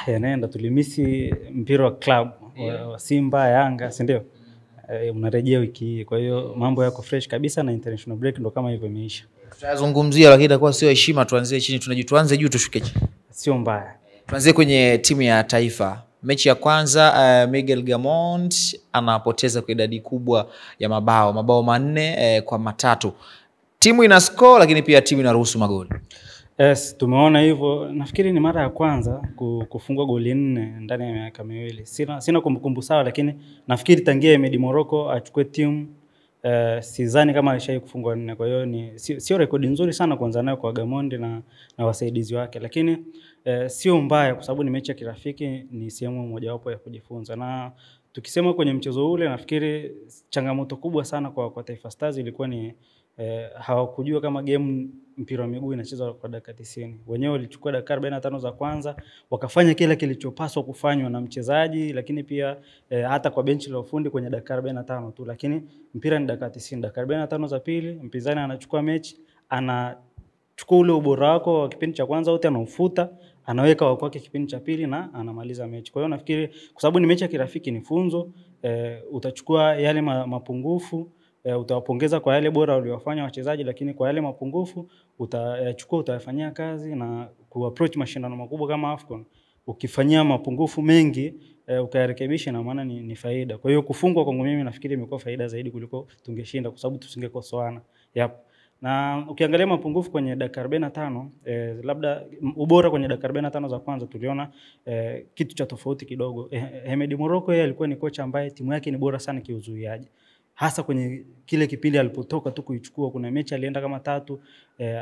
Yanaenda, tulimisi mpira wa club wa Simba, Yanga, si ndio? Unarejea wiki hii. Kwa hiyo mambo yako fresh kabisa na international break ndo kama hivyo imeisha. Tutazungumzia lakini itakuwa sio heshima tuanzie chini, tuanze juu tushuke chini. Sio mbaya. Tuanzie kwenye timu ya taifa. Mechi ya kwanza Miguel Gamond anapoteza kwa idadi kubwa ya mabao 4 kwa 3. Timu ina score lakini pia timu inaruhusu magoli. Yes, tumeona hivyo. Nafikiri ni mara ya kwanza kufungwa goli 4 ndani ya miaka miwili. Sina kumbukumbu sawa, lakini nafikiri tangia Medi Morocco achukue timu sidhani kama alishawahi kufungwa 4. Kwa hiyo sio rekodi nzuri sana kuanza nayo kwa Gamondi na wasaidizi wake, lakini sio mbaya kwa sababu ni mechi ya kirafiki, ni sehemu mojawapo ya kujifunza. Na tukisema kwenye mchezo ule, nafikiri changamoto kubwa sana kwa Taifa Stars ilikuwa ni hawakujua kama game mpira wa miguu inachezwa kwa dakika 90. Wenyewe walichukua dakika 45 za kwanza, wakafanya kile kilichopaswa kufanywa na mchezaji, lakini pia hata kwa benchi la ufundi kwenye dakika 45 tu, lakini mpira ni dakika 90. Dakika 45 za pili mpinzani anachukua mechi, anachukua ule ubora wako wa kipindi cha kwanza wote anaufuta, anaweka wako wake kipindi cha pili na anamaliza mechi. Kwa hiyo nafikiri kwa sababu ni mechi ya kirafiki ni funzo, utachukua yale mapungufu, utawapongeza kwa yale bora waliofanya wachezaji, lakini kwa yale mapungufu utachukua, utayafanyia kazi na kuapproach mashindano makubwa kama AFCON. Ukifanyia mapungufu mengi ukayarekebisha, na maana ni faida. Kwa hiyo kufungwa kwangu mimi nafikiri imekuwa faida zaidi kuliko tungeshinda, kwa sababu tusingekosoana. Na ukiangalia mapungufu kwenye dakika 45, labda ubora kwenye dakika 45 za kwanza tuliona kitu cha tofauti kidogo. Medi Morocco yeye alikuwa ni kocha ambaye timu yake ni bora sana kiuzuiaji. Hasa kwenye kile kipindi alipotoka tu kuichukua, kuna mechi alienda kama 3,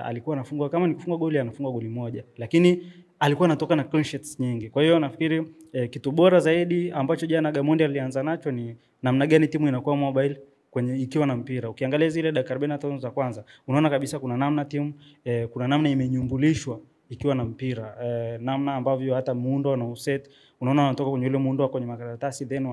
alikuwa anafungwa, kama ni kufunga goli anafunga goli 1, lakini alikuwa anatoka na clean sheets nyingi. Kwa hiyo nafikiri kitu bora zaidi ambacho jana Gamondi alianza nacho ni namna gani timu inakuwa mobile kwenye ikiwa na mpira. Ukiangalia zile dakika 45 za kwanza, unaona kabisa kuna namna timu kuna namna imenyumbulishwa ikiwa na mpira. Namna ambavyo hata muundo na uset, unaona wanatoka kwenye ile muundo kwenye makaratasi, then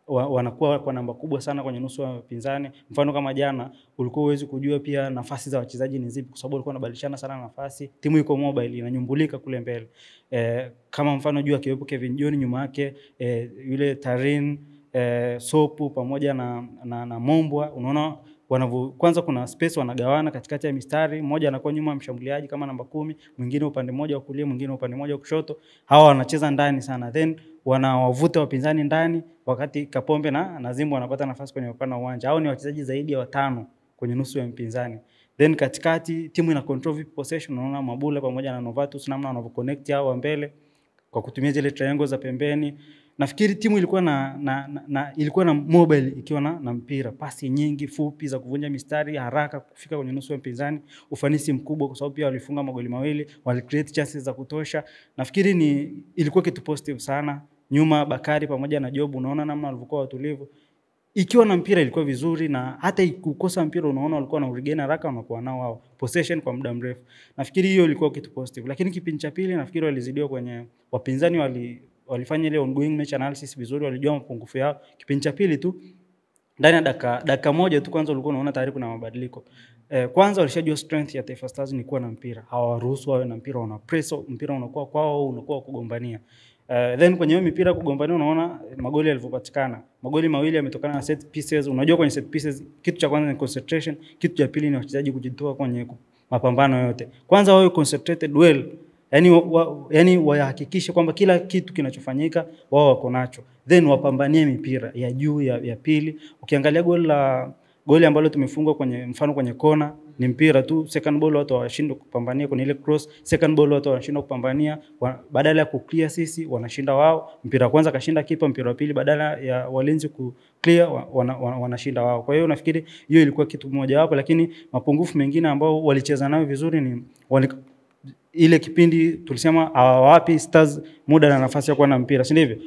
wanakuwa kwa namba kubwa sana kwenye nusu ya pinzani. Mfano kama jana ulikuwa uwezi kujua pia nafasi za wachezaji ni zipi, kwa sababu walikuwa wanabadilishana sana nafasi. Timu iko mobile, inanyumbulika kule mbele. Kama mfano jua kiwepo Kevin John, nyuma yake yule Tarin, Sopu pamoja na Mombwa, unaona kwanza kuna space wanagawana katikati ya mistari, mmoja anakuwa nyuma mshambuliaji kama namba 10, mwingine upande mmoja wa kulia, mwingine upande mmoja wa kushoto. Hawa wanacheza ndani sana, then wanawavuta wapinzani ndani, wakati Kapombe na Nazimbu wanapata nafasi kwenye upana wa uwanja. Hao ni wachezaji zaidi ya 5 kwenye nusu ya mpinzani. Then katikati timu ina control VIP possession, unaona Mabula pamoja na Novatus namna wanavyo connect hao mbele kwa kutumia zile triangles za pembeni. Nafikiri timu ilikuwa na mobile, ikiwa na mpira, pasi nyingi fupi za kuvunja mistari haraka kufika kwenye nusu ya mpinzani, ufanisi mkubwa kwa sababu pia walifunga magoli 2, wali create chances za kutosha. Nafikiri ilikuwa kitu positive sana. Nyuma Bakari pamoja na Job, unaona namna walivyokuwa watulivu. Ikiwa na mpira ilikuwa vizuri, na hata kukosa mpira unaona walikuwa na regain haraka, wanakuwa nao wao possession kwa muda mrefu. Nafikiri hiyo ilikuwa kitu positive, lakini kipindi cha pili nafikiri walizidiwa kwenye wapinzani, walifanya ile ongoing match analysis vizuri, walijua mapungufu yao. Kipindi cha pili tu ndani ya dakika moja tu kwanza ulikuwa unaona tayari kuna mabadiliko. Kwanza walishajua strength ya Taifa Stars ni kuwa na mpira. Hawaruhusu wawe na mpira, wana press, mpira unakuwa kwao, unakuwa kugombania. Then kwenye hiyo mipira kugombania unaona magoli yalivyopatikana. Magoli 2 yametokana na set pieces. Unajua kwenye set pieces kitu cha kwanza ni concentration, kitu cha pili ni wachezaji kujitoa kwenye mapambano yote. Kwanza wao concentrated well, yani wahakikishe kwamba kila kitu kinachofanyika wao wako nacho, then wapambanie mipira ya juu ya pili. Ukiangalia goli ambalo tumefungwa kwenye kona, ni mpira tu, second ball watu wanashindwa kupambania kwenye ile cross, second ball watu wanashindwa kupambania, badala ya kuclear sisi wanashinda wao. Mpira kwanza kashinda kipa, mpira wa pili badala ya walinzi kuclear wanashinda wao. Kwa hiyo nafikiri hiyo ilikuwa kitu moja wapo, lakini mapungufu mengine ambao walicheza nayo vizuri ni ile kipindi tulisema hawapi Stars muda na nafasi ya kuwa na mpira, si ndivyo?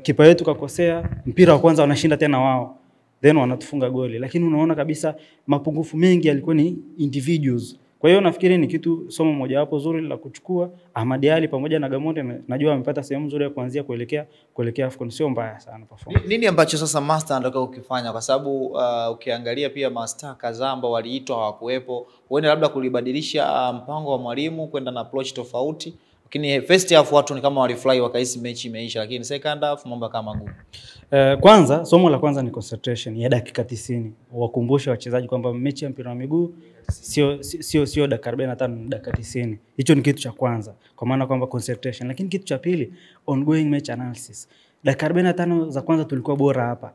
Kipa yetu kakosea, mpira wa kwanza wanashinda tena wao, then wanatufunga goli. Lakini unaona kabisa mapungufu mengi yalikuwa ni individuals. Kwa hiyo nafikiri ni kitu somo moja wapo zuri la kuchukua. Ahmad Ali pamoja na Gamondi najua wamepata sehemu nzuri ya kuanzia kuelekea AFCON, sio mbaya sana performance. Nini ambacho sasa master anataka ukifanya, kwa sababu ukiangalia pia master kadhaa ambao waliitwa hawakuepo, huenda labda kulibadilisha mpango wa mwalimu kwenda na approach tofauti, Lakini first half watu ni kama walifly wakahisi mechi imeisha, lakini second half mambo kama magumu. Kwanza somo la kwanza ni concentration ya dakika 90. Wakumbusha wachezaji kwamba mechi ya mpira wa miguu sio dakika 45, ni dakika 90. Hicho ni kitu cha kwanza, kwa maana kwamba concentration. Lakini kitu cha pili, ongoing match analysis. Dakika 45 za kwanza tulikuwa bora hapa.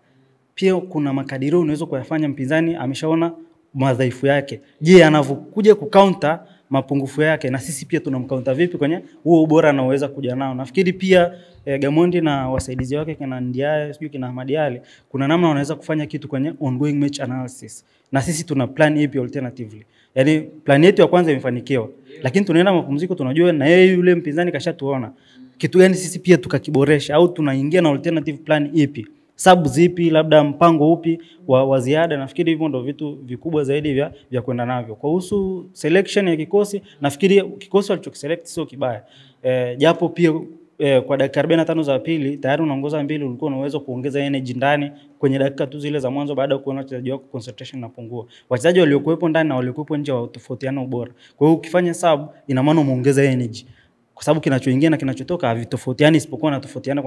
Pia kuna makadirio unaweza kuyafanya, mpinzani ameshaona madhaifu yake. Je, anavokuja kucounter mapungufu yake, na sisi pia tunamcounter vipi kwenye huo ubora anaoweza kuja nao. Nafikiri pia Gamondi na wasaidizi wake kina Ndiaye, sio kina Ahmad Ali, kuna namna wanaweza kufanya kitu kwenye ongoing match analysis. Na sisi tuna plan ipi alternatively. Yaani plan yetu ya kwanza imefanikiwa, lakini tunaenda mapumziko tunajua na yeye yule mpinzani kashatuona. Kitu gani sisi pia tukakiboresha, au tunaingia na alternative plan ipi? Sub zipi, labda mpango upi wa ziada. Nafikiri hivyo ndio vitu vikubwa zaidi vya kwenda navyo. Kwa husu selection ya kikosi, nafikiri kikosi walichokiselect sio kibaya. Japo pia kwa dakika 45 za pili tayari unaongoza 2, ulikuwa na uwezo kuongeza energy ndani kwenye dakika tu zile za mwanzo, baada ya kuona wachezaji wako concentration inapungua. Wachezaji waliokuepo ndani na waliokuepo nje watofautiana ubora. Kwa hiyo ukifanya sub ina maana umeongeza energy, kwa sababu kinachoingia na kinachotoka havitofautiani, isipokuwa na tofautiana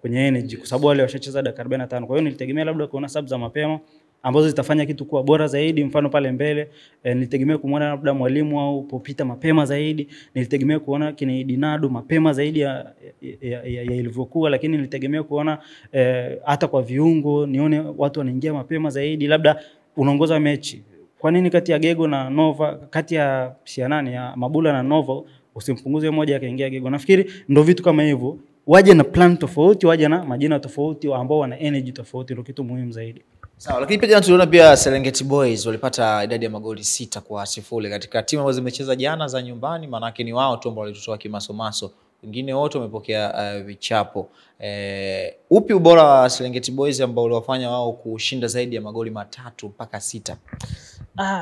kwenye energy, kwa sababu wale washacheza dakika 45. Kwa hiyo nilitegemea labda kuona sub za mapema ambazo zitafanya kitu kuwa bora zaidi. Mfano pale mbele nilitegemea kumwona labda Mwalimu au Popita mapema zaidi, nilitegemea kuona kina Idinado mapema zaidi ya ilivyokuwa, lakini nilitegemea kuona hata kwa viungo nione watu wanaingia mapema zaidi. Labda unaongoza mechi, kwa nini kati ya Gego na Nova, kati ya Sianani ya Mabula na Nova usimpunguze mmoja akaingia Gego? Nafikiri ndio vitu kama hivyo, waje na plan tofauti, waje na majina tofauti ambao wana energy tofauti, ndio kitu muhimu zaidi. Sawa, lakini pia jana tuliona pia Serengeti Boys walipata idadi ya magoli 6-0 katika timu ambazo zimecheza jana za nyumbani, maana yake ni wao tu ambao walitotoa kimasomaso. Wengine wote wamepokea vichapo. Upi ubora wa Serengeti Boys ambao uliwafanya wao kushinda zaidi ya magoli 3 mpaka 6?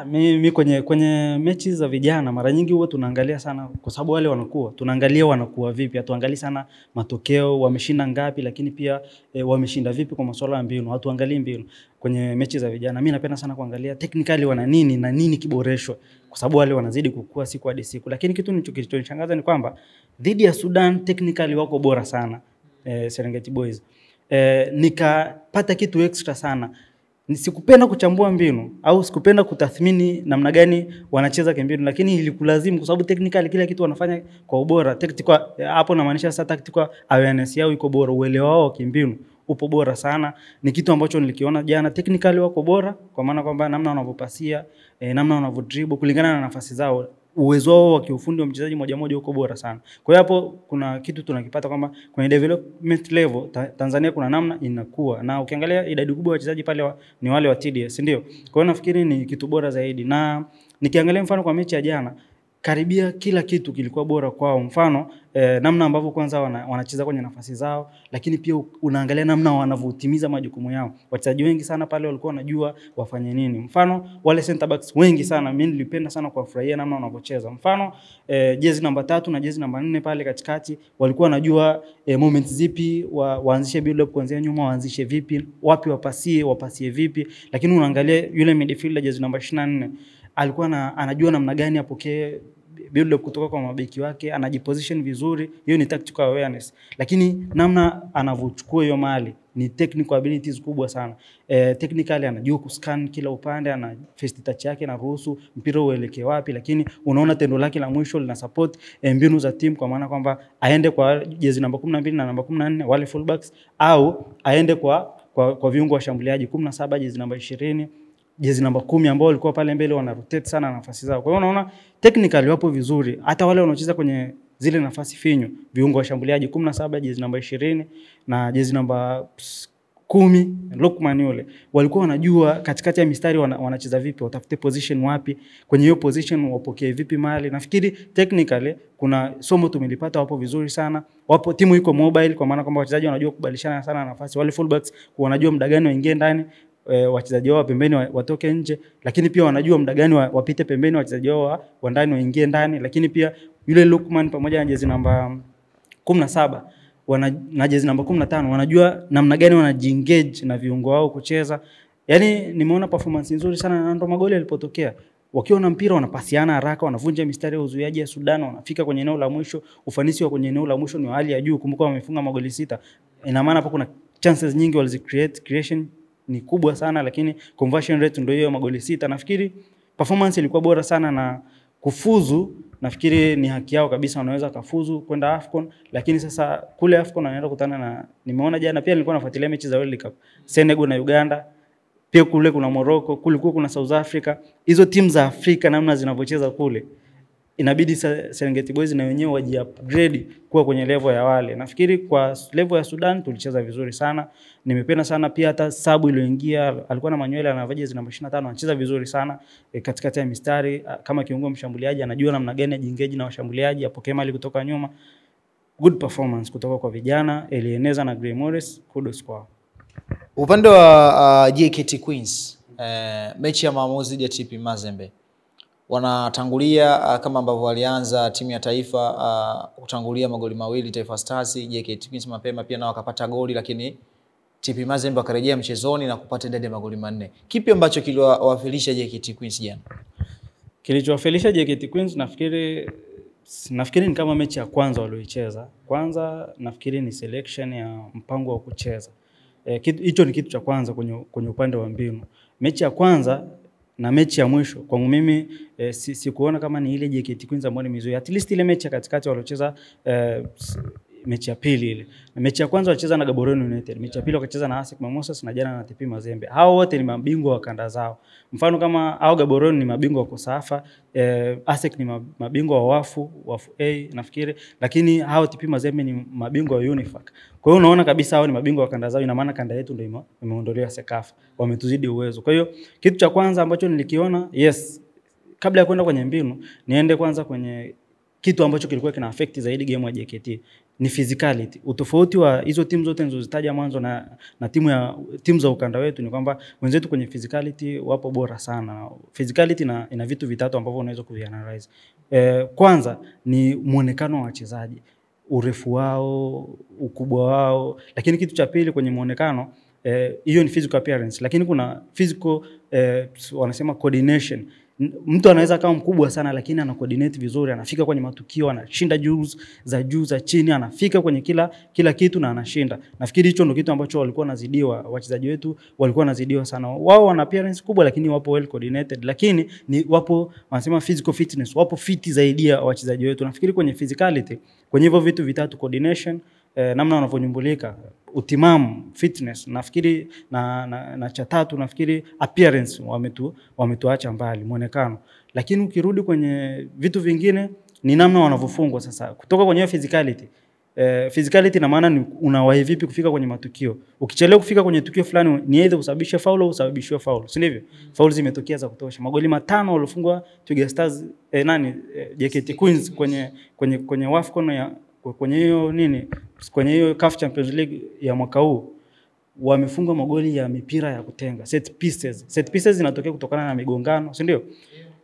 Mimi kwenye mechi za vijana mara nyingi huwa tunaangalia sana, kwa sababu wale tunaangalia wanakuwa vipi. Hatuangalii sana matokeo, wameshinda ngapi, lakini pia wameshinda vipi kwa masuala ya mbinu. Hatuangalii mbinu kwenye mechi za vijana. Mimi napenda sana kuangalia technically wana nini na nini kiboreshwe, kwa sababu wale wanazidi kukua siku hadi siku. Lakini kitu kilichonishangaza ni kwamba dhidi ya Sudan technically wako bora sana Serengeti Boys. Nikapata kitu extra sana. Sikupenda kuchambua mbinu au sikupenda kutathmini namna gani wanacheza kimbinu, lakini ilikulazimu, kwa sababu technically kila kitu wanafanya kwa ubora. Tactical hapo na maanisha sasa tactical awareness yao iko bora, uelewa wao kimbinu upo bora sana. Ni kitu ambacho nilikiona jana, technically wako bora, kwa maana kwamba namna wanavyopasia, namna wanavodribble kulingana na nafasi zao, uwezo wao wa kiufundi wa mchezaji moja moja uko bora sana. Kwa hiyo hapo kuna kitu tunakipata kwamba kwenye development level Tanzania kuna namna inakuwa, na ukiangalia idadi kubwa ya wachezaji pale ni wale wa TDS, ndio. Kwa hiyo nafikiri ni kitu bora zaidi. Na nikiangalia mfano kwa mechi ya jana, karibia kila kitu kilikuwa bora kwao. Mfano namna ambavyo kwanza wanacheza kwenye nafasi zao, lakini pia unaangalia namna wanavotimiza majukumu yao. Wachezaji wengi sana pale walikuwa wanajua wafanye nini. Mfano wale center backs wengi sana, mimi nilipenda sana kuwafurahia namna wanavyocheza. Mfano jezi namba 3 na jezi namba 4 pale katikati walikuwa wanajua moments zipi waanzishe build up kuanzia nyuma, waanzishe vipi, wapi wapasie vipi. Lakini unaangalia yule midfielder jezi namba 24 alikuwa anajua namna gani apokee build up kutoka kwa mabeki wake, anajiposition vizuri. Hiyo ni tactical awareness. Lakini namna anavochukua hiyo mali ni technical abilities kubwa sana. Technically anajua kuscan kila upande, ana first touch yake na ruhusu mpira uelekee wapi, lakini unaona tendo lake la mwisho lina support mbinu za team, kwa maana kwamba aende kwa jezi namba 12 na namba 14 wale fullbacks, au aende kwa viungo washambuliaji 17 jezi namba 20 jezi namba 10 ambao walikuwa pale mbele wana rotate sana nafasi zao. Kwa hiyo unaona technically wapo vizuri. Hata wale wanaocheza kwenye zile nafasi finyu, viungo washambuliaji 17 jezi namba 20 na jezi namba 10 Lukman yule, walikuwa wanajua katikati ya mistari wanacheza vipi, watafute position wapi, kwenye hiyo position wapokee vipi mali. Nafikiri technically kuna somo tumelipata, wapo vizuri sana. Wapo timu iko mobile, kwa maana kwamba wachezaji wanajua kubadilishana sana nafasi. Wale fullbacks wanajua muda gani waingie ndani, wachezaji wao pembeni watoke nje, lakini pia wanajua muda gani wapite pembeni, wachezaji wao wa ndani waingie ndani. Lakini pia yule Lukman pamoja na jezi namba 17 na jezi namba 15 wanajua namna gani wanajiengage na viungo wao kucheza. Yaani nimeona performance nzuri sana, na ndo magoli yalipotokea. wakiwa na mpira wanapasiana haraka, wanavunja mistari ya uzuiaji ya Sudan, wanafika kwenye eneo la mwisho. Ufanisi wa kwenye eneo la mwisho ni wa hali ya juu. Kumbuka wamefunga magoli 6. Ina maana hapo kuna chances nyingi creation ni kubwa sana, lakini conversion rate ndio hiyo magoli 6. Nafikiri performance ilikuwa bora sana, na kufuzu nafikiri ni haki yao kabisa, wanaweza kufuzu kwenda AFCON. Lakini sasa kule AFCON wanaenda kukutana na, nimeona jana pia nilikuwa nafuatilia mechi za World Cup, Senegal na Uganda, pia kule kuna Morocco, kulikuwa kuna South Africa. Hizo timu za Afrika namna zinavyocheza kule, inabidi Serengeti Boys na wenyewe waji-upgrade kuwa kwenye level ya wale. Nafikiri kwa level ya Sudan tulicheza vizuri sana. Nimependa sana pia hata sabu iliyoingia, alikuwa na Manuel anavaje namba 25, anacheza vizuri sana katikati ya mistari kama kiungo mshambuliaji, anajua namna gani ajiengage na washambuliaji, apokee mali kutoka nyuma. Good performance kutoka kwa vijana Elieneza na Gray Morris, kudos kwao. Upande wa JKT Queens, mechi ya maamuzi dhidi ya TP Mazembe, wanatangulia kama ambavyo walianza timu ya taifa kutangulia magoli mawili Taifa Stars. JKT Queens mapema pia nao wakapata goli, lakini TP Mazembe wakarejea mchezoni na kupata idadi ya magoli 4. Kipi ambacho kiliwafilisha JKT Queens jana? Kilichowafilisha JKT Queens nafikiri ni kama mechi ya kwanza walioicheza. Kwanza nafikiri ni selection ya mpango wa kucheza. Hicho ni kitu cha kwanza kwenye upande wa mbinu. Mechi ya kwanza na mechi ya mwisho kwangu mimi sikuona kama ni ile JKT Queens ambayo ni mizoea. At least ile mechi ya katikati waliocheza mechi ya pili ile. Na mechi ya kwanza walicheza na Gaborone United, mechi ya pili wakacheza na ASEC Mimosas, na jana na TP Mazembe. Hao wote ni mabingwa wa kanda zao. Mfano kama hao Gaborone ni mabingwa wa Kosafa, ASEC ni mabingwa wa wafu A nafikiri, lakini hao TP Mazembe ni mabingwa wa Unifac. Kwa hiyo unaona kabisa hao ni mabingwa wa kanda zao, ina maana kanda yetu ndio imeondolewa Sekafa, wametuzidi uwezo. Kwa hiyo kitu cha kwanza ambacho nilikiona, kabla ya kwenda kwenye mbinu, niende kwanza kwenye kitu ambacho kilikuwa kina affect zaidi game ya JKT, ni physicality. Utofauti wa hizo timu zote nilizozitaja mwanzo na timu za ukanda wetu ni kwamba wenzetu kwenye physicality wapo bora sana. Physicality ina vitu vitatu ambavyo unaweza kuvianalyze. Kwanza ni muonekano wa wachezaji, urefu wao, ukubwa wao, lakini kitu cha pili kwenye muonekano hiyo ni physical appearance, lakini kuna physical wanasema coordination. Mtu anaweza kama mkubwa sana lakini ana coordinate vizuri, anafika kwenye matukio, anashinda juu za chini, anafika kwenye kila kitu na anashinda. Nafikiri hicho ndio kitu ambacho walikuwa wanazidiwa, wachezaji wetu walikuwa wanazidiwa sana. Wao wana appearance kubwa lakini wapo well coordinated, lakini ni wapo wanasema physical fitness, wapo fit zaidi ya wachezaji wetu. Nafikiri kwenye physicality, kwenye hivyo vitu vitatu, coordination, namna wanavyonyumbulika, utimamu, fitness, nafikiri na cha tatu nafikiri appearance wametuacha mbali, muonekano. Lakini ukirudi kwenye vitu vingine ni namna wanavyofungwa sasa. Kutoka kwenye physicality, physicality na maana ni unawahi vipi kufika kwenye matukio. Ukichelewa kufika kwenye tukio fulani ni either usababishe foul au usababishwe foul, si ndivyo? Foul zimetokea za kutosha. Magoli 5 walifungwa Twiga Stars JKT Queens kwenye WAFCON ya kwenye hiyo CAF Champions League ya mwaka huu, wamefunga magoli ya mipira ya kutenga, set pieces. Set pieces zinatokea kutokana na migongano, si ndio?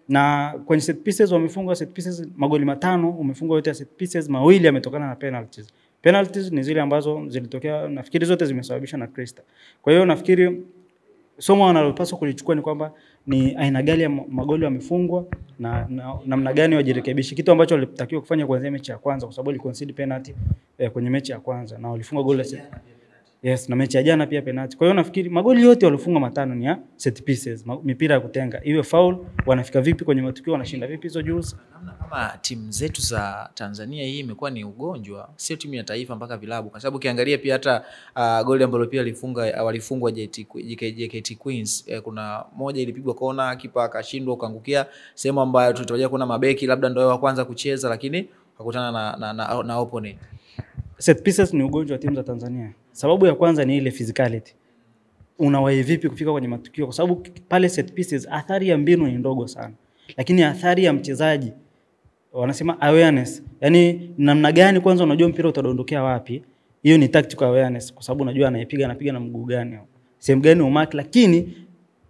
Na kwenye set pieces wamefunga set pieces magoli 5, umefungwa yote ya set pieces, mawili yametokana na penalties. Penalties ni zile ambazo zilitokea, nafikiri zote zimesababishwa na Cresta. Kwa hiyo nafikiri somo wanalopaswa kulichukua ni kwamba ni aina gani ya magoli wamefungwa na namna gani wajirekebishe, kitu ambacho walitakiwa kufanya kuanzia mechi ya kwanza, kwa sababu waliconcede penalty kwenye mechi ya kwanza na walifunga goli la na mechi ya jana pia penalty. Kwa hiyo nafikiri magoli yote walifunga 5 ni ya set pieces, mipira ya kutenga. Iwe foul, wanafika vipi kwenye matukio, wanashinda vipi hizo jules. Kama timu zetu za Tanzania hii imekuwa ni ugonjwa, sio timu ya taifa mpaka vilabu, kwa sababu ukiangalia pia hata goli ambalo pia walifungwa JKT Queens, kuna moja ilipigwa kona, kipa akashindwa kuangukia sehemu ambayo tutarajia kuna mabeki labda ndio wa kwanza kucheza, lakini wakutana na opponent. Set pieces ni ugonjwa wa timu za Tanzania. Sababu ya kwanza ni ile physicality. Unawahi vipi kufika kwenye matukio, kwa sababu pale set pieces athari ya mbinu ni ndogo sana, lakini athari ya mchezaji wanasema awareness, yani namna gani kwanza unajua mpira utadondokea wapi. Hiyo ni tactical awareness, kwa sababu unajua anapiga na mguu gani, sehemu gani umark. Lakini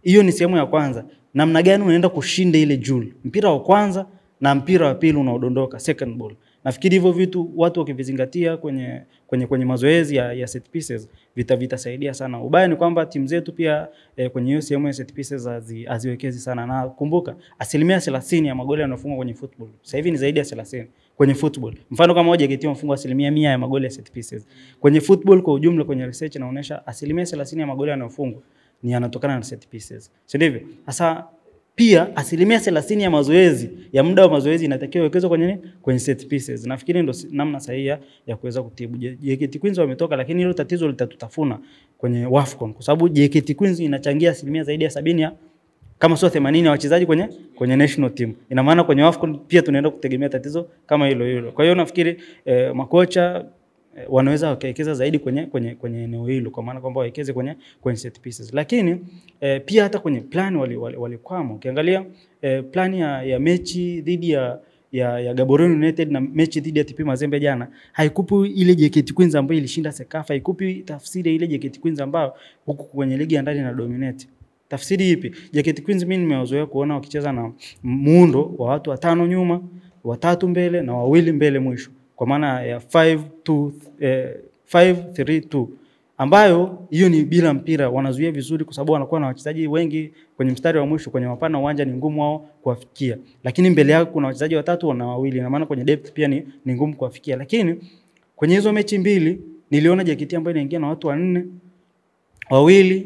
hiyo ni sehemu ya kwanza, namna gani unaenda kushinda ile jule, mpira wa kwanza na mpira wa pili unaodondoka, second ball. Nafikiri hivyo vitu watu wakivizingatia kwenye mazoezi ya set pieces vitasaidia sana. Ubaya ni kwamba timu zetu pia kwenye hiyo sehemu ya set pieces haziwekezi sana. Na kumbuka 30% ya magoli yanayofungwa kwenye football sasa hivi ni zaidi ya 30 kwenye football. Mfano kama moja JKT wamefungwa 100% ya magoli ya set pieces. Kwenye football kwa ujumla kwenye research inaonyesha 30% ya magoli yanayofungwa ni yanatokana na set pieces. Si ndivyo? Sasa pia 30% ya mazoezi ya muda wa mazoezi inatakiwa iwekezwe kwenye set pieces. Nafikiri ndio namna sahihi ya kuweza kutibu. JKT Queens wametoka, lakini hilo tatizo litatutafuna kwenye WAFCON kwa sababu JKT Queens inachangia zaidi ya 70 ya kama sio 80 ya wachezaji kwenye national team. Ina maana kwenye WAFCON pia tunaenda kutegemea tatizo kama hilo. Kwa hiyo nafikiri makocha wanaweza wakawekeza zaidi kwenye eneo hilo, kwa maana kwamba wawekeze kwenye set pieces. Lakini pia hata kwenye plan walikwama. Ukiangalia plan ya mechi dhidi ya Gaborone United na mechi dhidi ya TP Mazembe jana, haikupi ile JKT Queens ambayo ilishinda Sekafa, haikupi tafsiri ile JKT Queens ambayo huko kwenye ligi ya ndani na dominate. Tafsiri ipi? JKT Queens mimi nimewazoea kuona wakicheza na muundo wa watu 5 nyuma, 3 mbele na 2 mbele mwisho, kwa maana ya 5-3-2, ambayo hiyo ni bila mpira. Wanazuia vizuri kwa sababu wanakuwa na wachezaji wengi kwenye mstari wa mwisho, kwenye mapana uwanja ni ngumu wao kuwafikia, lakini mbele yao kuna wachezaji 3 na 2, na maana kwenye depth pia ni ngumu kuwafikia. Lakini kwenye hizo mechi mbili niliona JKT ambayo inaingia na watu 4, 2,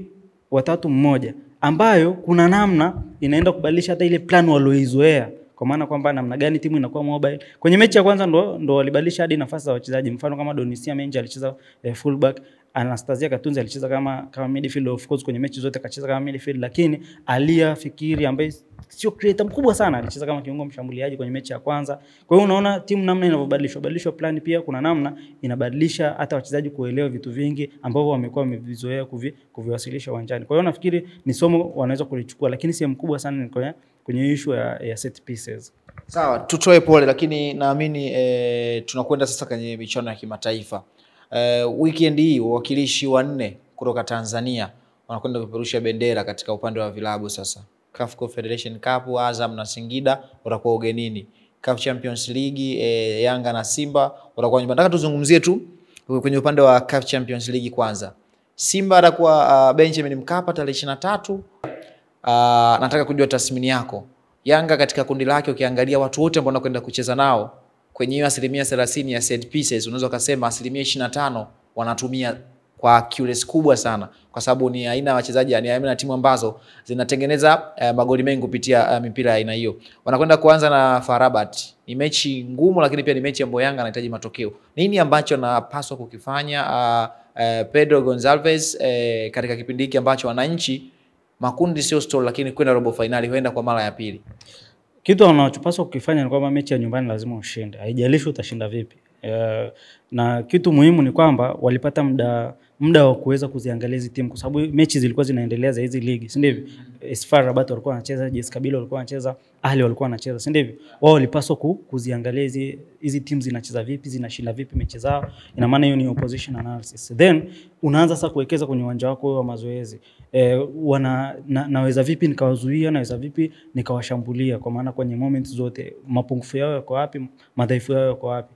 3, 1, ambayo kuna namna inaenda kubadilisha hata ile plan walioizoea, kwa maana kwamba namna gani timu inakuwa mobile. Kwenye mechi ya kwanza ndo walibadilisha hadi nafasi za wachezaji. Mfano kama Donisia Menja alicheza fullback, Anastasia Katunzi alicheza kama midfield. Of course kwenye mechi zote kacheza kama midfield, lakini Alia Fikiri ambaye sio creator mkubwa sana alicheza kama kiungo mshambuliaji kwenye mechi ya kwanza. Kwa hiyo unaona timu namna inavyobadilishwa plan, pia kuna namna inabadilisha hata wachezaji kuelewa vitu vingi ambavyo wamekuwa wamevizoea kuviwasilisha uwanjani. Kwa hiyo nafikiri ni somo wanaweza kulichukua, lakini sehemu kubwa sana ni kwenye issue ya set pieces. Sawa, tutoe pole, lakini naamini tunakwenda sasa kwenye michuano ya kimataifa. Weekend hii wawakilishi 4 kutoka Tanzania wanakwenda kupeperusha bendera katika upande wa vilabu. Sasa CAF Confederation Cup, Azam na Singida watakuwa ugenini. CAF Champions League, Yanga na Simba watakuwa nyumbani. Nataka tuzungumzie tu kwenye upande wa CAF Champions League kwanza. Simba atakuwa Benjamin Mkapa tarehe 23. Nataka kujua tathmini yako. Yanga katika kundi lake ukiangalia watu wote ambao wanakwenda kucheza nao kwenye hiyo 30% ya set pieces, unaweza kusema 25% wanatumia kwa accuracy kubwa sana, kwa sababu ni aina ya wachezaji, ni aina ya timu ambazo zinatengeneza magoli mengi kupitia mipira ya aina hiyo. Wanakwenda kuanza na FAR Rabat. Ni mechi ngumu, lakini pia ni mechi ambayo Yanga anahitaji matokeo. Nini ambacho anapaswa kukifanya Pedro Gonçalves katika kipindi hiki ambacho wananchi makundi sio stall, lakini kwenda robo finali, huenda kwa mara ya pili? Kitu wanachopaswa kukifanya ni kwamba mechi ya nyumbani lazima ushinde, haijalishi utashinda vipi. Na kitu muhimu ni kwamba walipata muda wa kuweza kuziangalia hizi timu, kwa sababu mechi zilikuwa zinaendelea za hizi ligi, si ndivyo? FAR Rabat walikuwa wanacheza, JS Kabylie walikuwa wanacheza, Ahli walikuwa wanacheza, si ndivyo? Wao walipaswa kuziangalia hizi timu zinacheza vipi, zinashinda vipi mechi zao. Ina maana hiyo ni opposition analysis. Then unaanza sasa kuwekeza kwenye uwanja wako wa mazoezi. Naweza vipi nikawazuia, naweza vipi nikawashambulia, kwa maana kwenye moments zote mapungufu yao yako wapi, madhaifu yao yako wapi.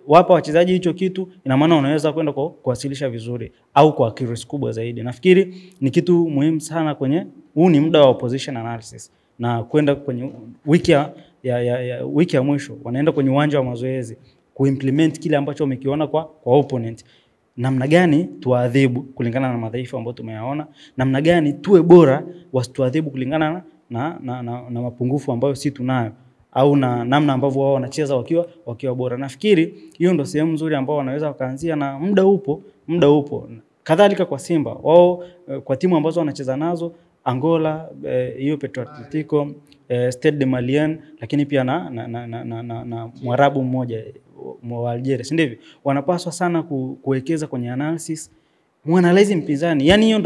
Wapa wachezaji hicho kitu, ina maana unaweza kwenda kuwasilisha vizuri au kwa accuracy kubwa zaidi. Nafikiri ni kitu muhimu sana kwenye huu ni muda wa opposition analysis, na kwenda kwenye wiki ya mwisho wanaenda kwenye uwanja wa mazoezi kuimplement kile ambacho wamekiona kwa opponent. Namna gani tuadhibu kulingana na madhaifu ambayo tumeyaona, namna gani tuwe bora wasituadhibu kulingana na mapungufu ambayo si tunayo, au na namna ambavyo wao wanacheza wakiwa bora. Nafikiri hiyo ndio sehemu nzuri ambao wanaweza wakaanzia, na muda upo. Kadhalika kwa Simba, wao kwa timu ambazo wanacheza nazo Angola, hiyo Petro Atletico, Stade de Malien, lakini pia na Mwarabu mmoja wa Algeria, si ndivyo? Wanapaswa sana kuwekeza kwenye analysis, muanalyze mpinzani. Yaani hiyo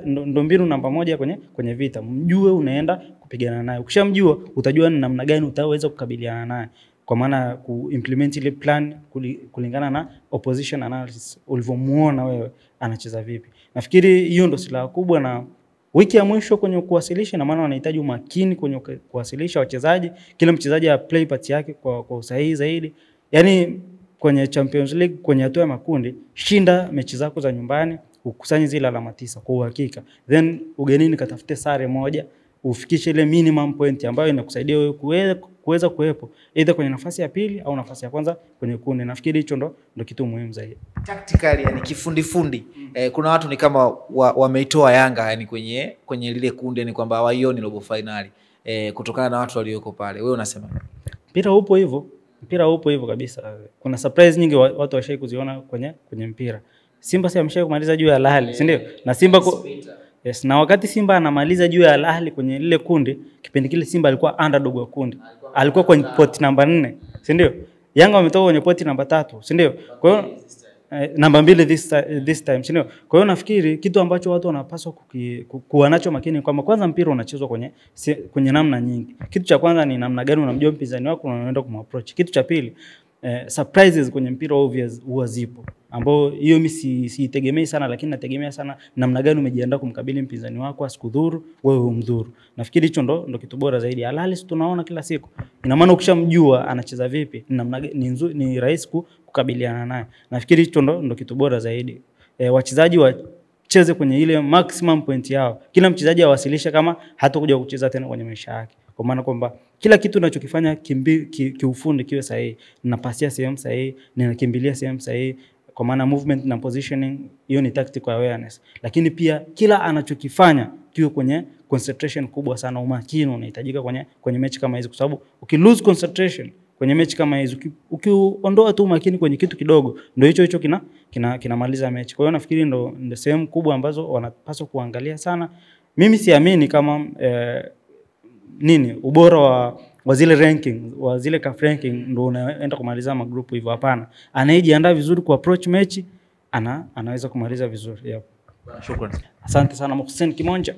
ndo mbinu namba 1 kwenye vita. Mjue unaenda kupigana naye. Ukishamjua utajua ni namna gani utaweza kukabiliana naye, kwa maana kuimplement ile plan kulingana na opposition analysis, ulivyomuona wewe anacheza vipi. Nafikiri hiyo ndo silaha kubwa, na wiki ya mwisho kwenye kuwasilisha, na maana wanahitaji umakini kwenye kuwasilisha wachezaji, kila mchezaji play part yake kwa usahihi zaidi. yani kwenye Champions League kwenye hatua ya makundi, shinda mechi zako za nyumbani, ukusanye zile alama 9 kwa uhakika. Then ugenini katafute sare moja, ufikishe ile minimum point ambayo inakusaidia wewe kuweza kuwepo either kwenye nafasi ya pili au nafasi ya kwanza kwenye kundi. Nafikiri hicho ndo kitu muhimu zaidi. Tactically yani kifundi kuna watu ni kama wameitoa Yanga yani kwenye lile kundi, yani kwamba hawaioni robo finali kutokana na watu walioko pale. Wewe unasema? Mpira upo hivyo kabisa. Kuna surprise nyingi watu washai kuziona kwenye mpira. Simba sasa amesha kumaliza juu ya Al Ahly, si ndio? Na Simba yes, na wakati Simba anamaliza juu ya Al Ahly kwenye lile kundi, kipindi kile Simba alikuwa underdog wa kundi. Alikuwa kwenye pot namba 4, si ndio? Yanga wametoka kwenye pot namba 3, si ndio? Kwa hiyo namba 2 this time, si ndio? Kwa hiyo nafikiri kitu ambacho watu wanapaswa kuwa nacho makini kwamba kwanza mpira unachezwa kwenye namna nyingi. Kitu cha kwanza ni namna gani unamjua mpinzani wako na unaenda kumapproach. Kitu cha pili, surprises kwenye mpira obvious huwa zipo, ambao hiyo mimi siitegemei sana, lakini nategemea sana namna gani umejiandaa kumkabili mpinzani wako asikudhuru wewe umdhuru. Nafikiri hicho ndo kitu bora zaidi. Al Ahly tunaona kila siku, ina maana ukishamjua anacheza vipi, namna ni rahisi kukabiliana naye. Nafikiri hicho ndo kitu bora zaidi. Wachezaji wacheze kwenye ile maximum point yao. Kila mchezaji awasilishe kama hatakuja kucheza tena kwenye maisha yake, kwa maana kwamba kila kitu ninachokifanya kiufundi kiwe sahihi, ninapasia sehemu sahihi, ninakimbilia sehemu sahihi, kwa maana movement na positioning, hiyo ni tactical awareness. Lakini pia kila anachokifanya kiwe kwenye concentration kubwa sana, umakini unahitajika kwenye mechi kama hizo, kwa sababu ukilose concentration kwenye mechi kama hizo, ukiondoa tu umakini kwenye kitu kidogo, ndio hicho kinamaliza mechi. Kwa hiyo nafikiri ndio sehemu kubwa ambazo wanapaswa kuangalia sana. Mimi siamini kama ubora wa zile ranking, wa zile CAF ranking ndio unaenda kumaliza magrupu hivyo. Hapana, anayejiandaa vizuri ku approach mechi anaweza kumaliza vizuri. Yep. Shukrani. Asante sana Mohsen Kimonja.